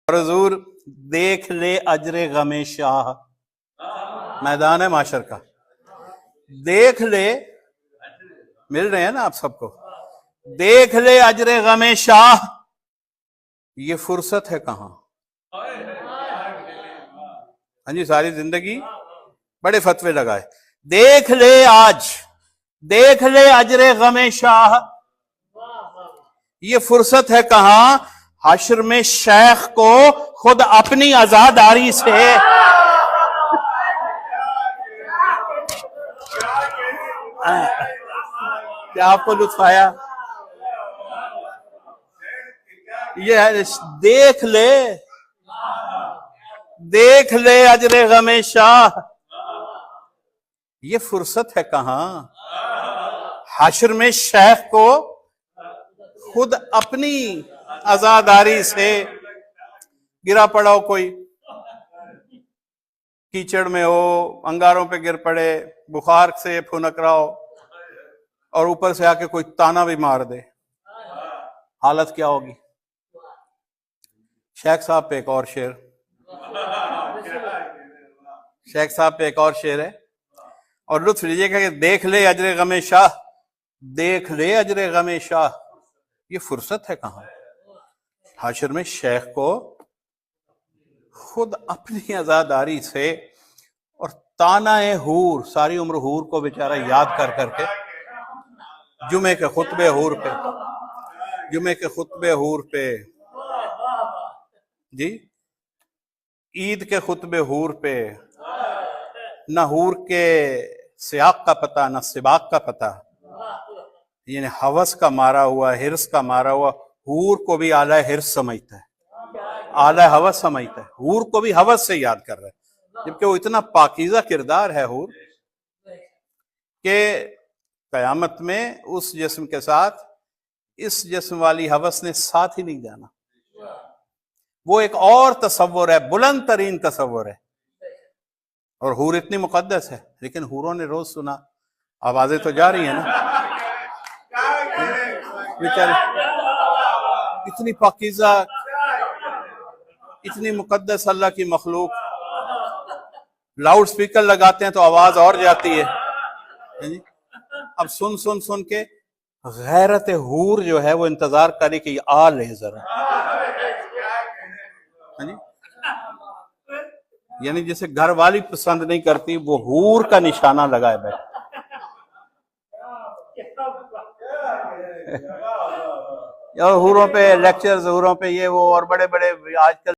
اور حضور دیکھ لے اجر غم شاہ، میدان ہے معاشر کا، دیکھ لے، مل رہے ہیں نا آپ سب کو، دیکھ لے اجر غم شاہ، یہ فرصت ہے کہاں؟ ہاں جی، ساری زندگی بڑے فتوے لگائے، دیکھ لے آج، دیکھ لے اجر غم شاہ، یہ فرصت ہے کہاں؟ حشر میں شیخ کو خود اپنی عزاداری سے کیا آپ کو لطف آیا؟ یہ ہے، دیکھ لے، دیکھ لے اجر غم شاہ، یہ فرصت ہے کہاں؟ حشر میں شیخ کو خود اپنی عزاداری سے گرا پڑا ہو، کوئی کیچڑ میں ہو، انگاروں پہ گر پڑے، بخار سے پھنک رہا ہو، اور اوپر سے آ کے کوئی تانا بھی مار دے، حالت کیا ہوگی؟ شیخ صاحب پہ ایک اور شعر، شیخ صاحب پہ ایک اور شعر ہے، اور لطف لیجیے کہ دیکھ لے اجر غم شاہ، دیکھ لے اجر غم شاہ، یہ فرصت ہے کہاں؟ حشر میں شیخ کو خود اپنی عزاداری سے، اور تانا حور، ساری عمر حور کو بیچارہ یاد کر کر کے، جمعے کے خطبے حور پہ، جمعے کے خطبے حور پہ، جی، عید کے خطبے حور پہ، نہ حور کے سیاق کا پتہ، نہ سباق کا پتہ، یعنی ہوس کا مارا ہوا، حرص کا مارا ہوا، حور کو بھی اعلیٰ حرص سمجھتا ہے، اعلیٰ ہوس سمجھتا ہے، حور کو بھی ہوس سے یاد کر رہا ہے، جبکہ وہ اتنا پاکیزہ کردار ہے حور کہ قیامت میں اس جسم کے ساتھ اس جسم والی ہوس نے ساتھ ہی نہیں جانا، وہ ایک اور تصور ہے، بلند ترین تصور ہے، اور حور اتنی مقدس ہے، لیکن حوروں نے روز سنا، آوازیں تو جا رہی ہیں نا، بیچارے اتنی پاکیزہ، اتنی مقدس اللہ کی مخلوق، لاؤڈ سپیکر لگاتے ہیں تو آواز اور جاتی ہے، اب سن سن سن کے غیرت حور جو ہے وہ انتظار کری کہ یہ آ لے ذرا، یعنی جسے گھر والی پسند نہیں کرتی وہ حور کا نشانہ لگائے بیٹھے، اور حوروں پہ لیکچرز، حوروں پہ یہ وہ، اور بڑے بڑے آج کل